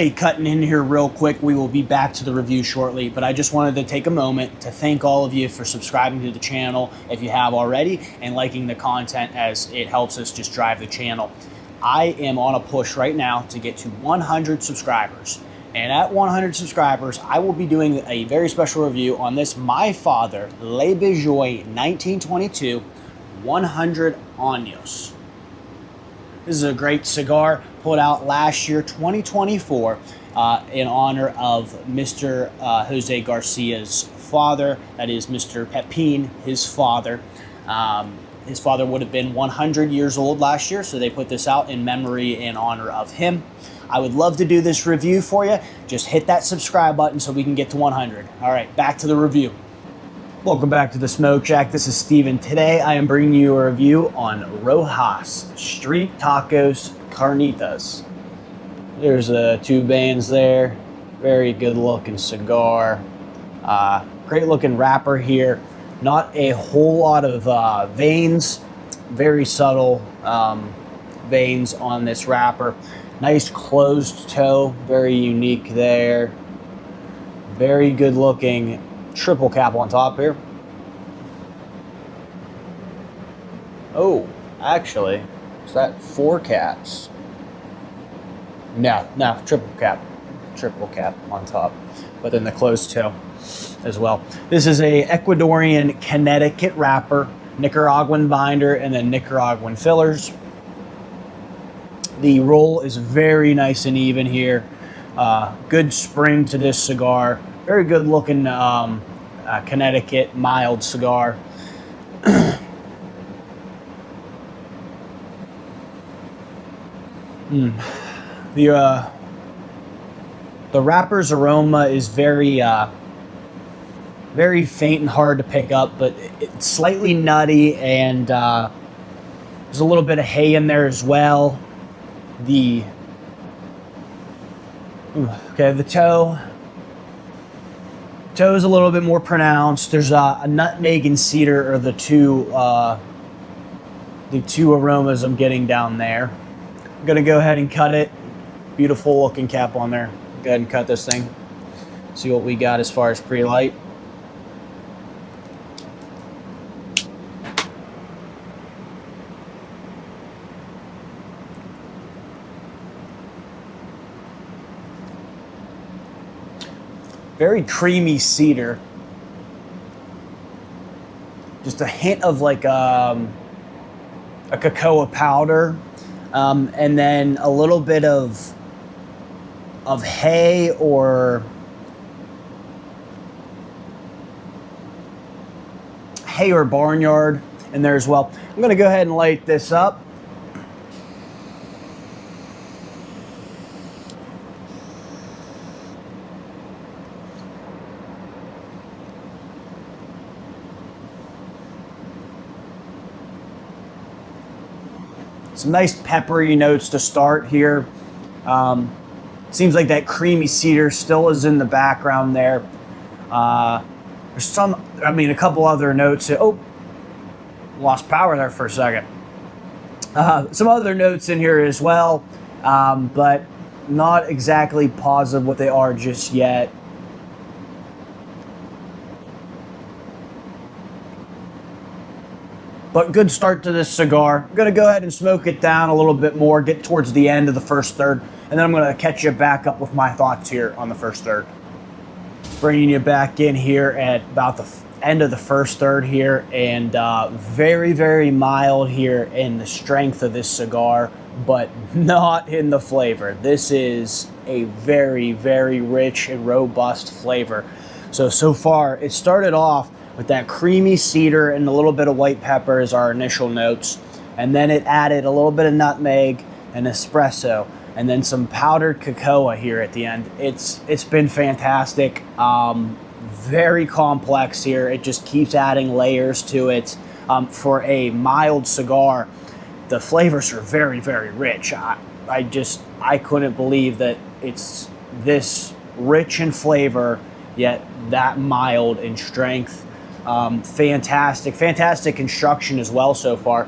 be cutting in here real quick. We will be back to the review shortly, but I just wanted to take a moment to thank all of you for subscribing to the channel if you have already, and liking the content, as it helps us just drive the channel. I am on a push right now to get to 100 subscribers. And at 100 subscribers, I will be doing a very special review on this My Father Le Bejoy 1922 100 Años. This is a great cigar put out last year, 2024, in honor of Mr. Jose Garcia's father. That is Mr. Pepin, his father. His father would have been 100 years old last year, so they put this out in memory and honor of him. I would love to do this review for you. Just hit that subscribe button so we can get to 100. All right, back to the review. Welcome back to the Smoke Shack. This is Steven. Today I am bringing you a review on Rojas Street Tacos Carnitas. There's two bands there. Very good looking cigar. Great looking wrapper here. Not a whole lot of veins. Very subtle veins on this wrapper. Nice closed toe. Very unique there. Very good looking triple cap on top here. Oh, actually, is that 4 caps? No, triple cap on top, but then the closed toe as well. This is a Ecuadorian Connecticut wrapper, Nicaraguan binder, and then Nicaraguan fillers. The roll is very nice and even here. Good spring to this cigar. Very good looking Connecticut mild cigar. The wrapper's aroma is very very faint and hard to pick up, but it's slightly nutty, and there's a little bit of hay in there as well. The toe is a little bit more pronounced. There's a nutmeg and cedar are the two aromas I'm getting down there. I'm gonna go ahead and cut it. Beautiful looking cap on there. Go ahead and cut this thing. See what we got as far as pre-light. Very creamy cedar. Just a hint of like a cocoa powder, and then a little bit of hay or barnyard in there as well. I'm gonna go ahead and light this up. Some nice peppery notes to start here. Seems like that creamy cedar still is in the background there. There's a couple other notes. Oh, lost power there for a second. Some other notes in here as well, but not exactly positive what they are just yet. But good start to this cigar. I'm gonna go ahead and smoke it down a little bit more, get towards the end of the first third, and then I'm gonna catch you back up with my thoughts here on the first third. Bringing you back in here at about the end of the first third here, and very, very mild here in the strength of this cigar, but not in the flavor. This is a very, very rich and robust flavor. So far, it started off with that creamy cedar and a little bit of white pepper as our initial notes. And then it added a little bit of nutmeg and espresso, and then some powdered cocoa here at the end. It's been fantastic. Very complex here. It just keeps adding layers to it. For a mild cigar, the flavors are very, very rich. I couldn't believe that it's this rich in flavor, yet that mild in strength. Fantastic construction as well so far.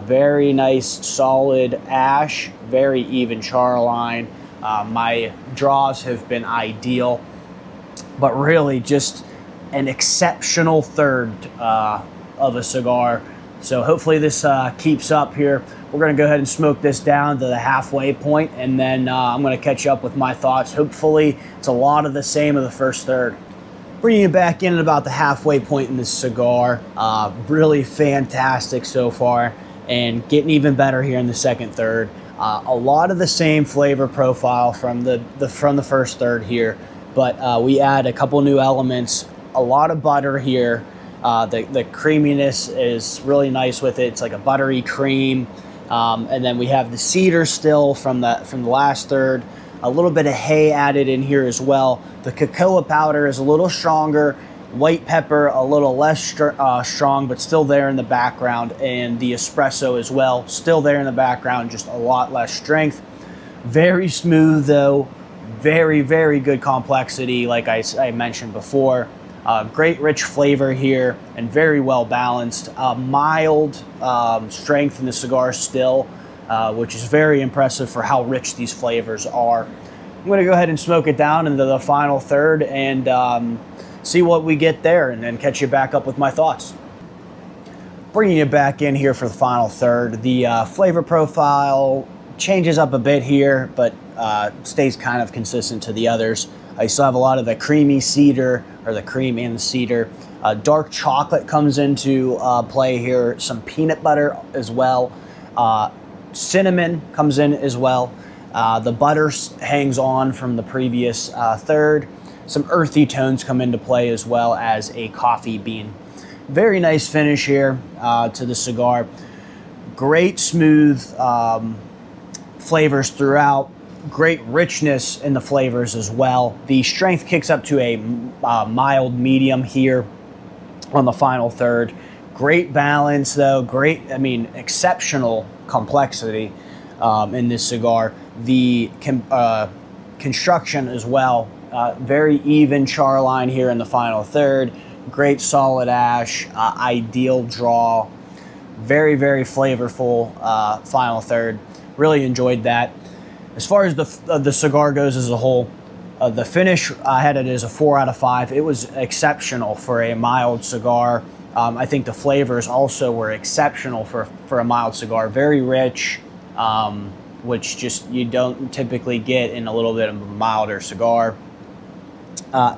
Very nice solid ash, very even char line. My draws have been ideal, but really just an exceptional third of a cigar. So hopefully this keeps up here. We're gonna go ahead and smoke this down to the halfway point, and then I'm gonna catch up with my thoughts. Hopefully it's a lot of the same of the first third. Bringing it back in at about the halfway point in this cigar. Really fantastic so far, and getting even better here in the second third. A lot of the same flavor profile from the first third here, but we add a couple new elements. A lot of butter here. The creaminess is really nice with it. It's like a buttery cream, and then we have the cedar still from the last third. A little bit of hay added in here as well. The cocoa powder is a little stronger. White pepper a little less strong, but still there in the background. And the espresso as well, still there in the background, just a lot less strength. Very smooth though. Very, very good complexity, like I mentioned before. Great rich flavor here, and very well balanced. Mild strength in the cigar still, which is very impressive for how rich these flavors are. I'm gonna go ahead and smoke it down into the final third and see what we get there, and then catch you back up with my thoughts. Bringing it back in here for the final third. The flavor profile changes up a bit here, but stays kind of consistent to the others. I still have a lot of the creamy cedar, or the cream and the cedar. Dark chocolate comes into play here. Some peanut butter as well. Cinnamon comes in as well. The butter hangs on from the previous third. Some earthy tones come into play, as well as a coffee bean. Very nice finish here to the cigar. Great smooth flavors throughout. Great richness in the flavors as well. The strength kicks up to a mild medium here on the final third. Great balance though. Exceptional complexity in this cigar. The construction as well. Very even char line here in the final third. Great solid ash, ideal draw. Very, very flavorful final third. Really enjoyed that. As far as the cigar goes as a whole, the finish, I had it as a 4 out of 5. It was exceptional for a mild cigar. I think the flavors also were exceptional for a mild cigar. Very rich, which just you don't typically get in a little bit of a milder cigar.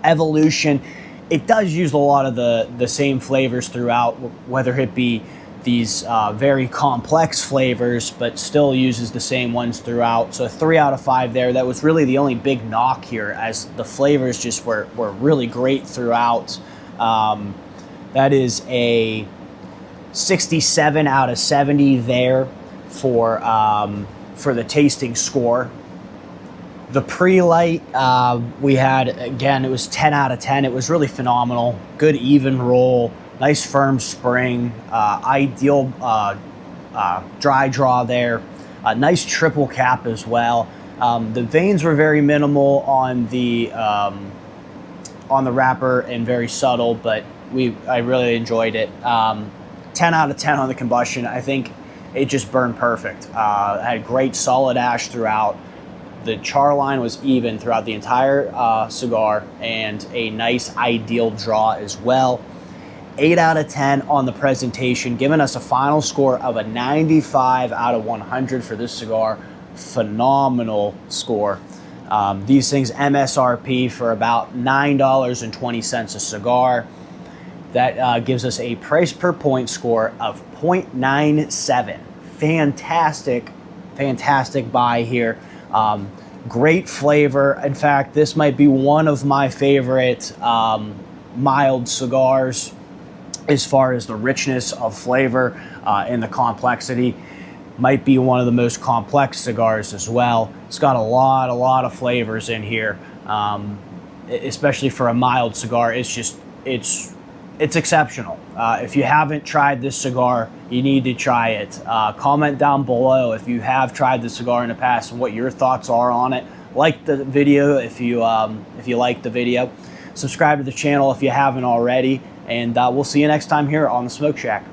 Evolution, it does use a lot of the same flavors throughout, whether it be these very complex flavors, but still uses the same ones throughout. So a 3 out of 5 there. That was really the only big knock here, as the flavors just were really great throughout. That is a 67 out of 70 there for the tasting score. The pre-light we had, again, it was 10 out of 10. It was really phenomenal. Good even roll. Nice firm spring, ideal dry draw there. Nice triple cap as well. The veins were very minimal on the wrapper and very subtle, but I really enjoyed it. 10 out of 10 on the combustion. I think it just burned perfect. Had great solid ash throughout. The char line was even throughout the entire cigar, and a nice ideal draw as well. 8 out of 10 on the presentation, giving us a final score of a 95 out of 100 for this cigar. Phenomenal score. These things MSRP for about $9.20 a cigar. That gives us a price per point score of 0.97. Fantastic buy here. Great flavor. In fact, this might be one of my favorite mild cigars, as far as the richness of flavor and the complexity. Might be one of the most complex cigars as well. It's got a lot of flavors in here, especially for a mild cigar. It's exceptional. If you haven't tried this cigar, you need to try it. Comment down below if you have tried the cigar in the past and what your thoughts are on it. Like the video if you like the video. Subscribe to the channel if you haven't already. And we'll see you next time here on the Smoke Shack.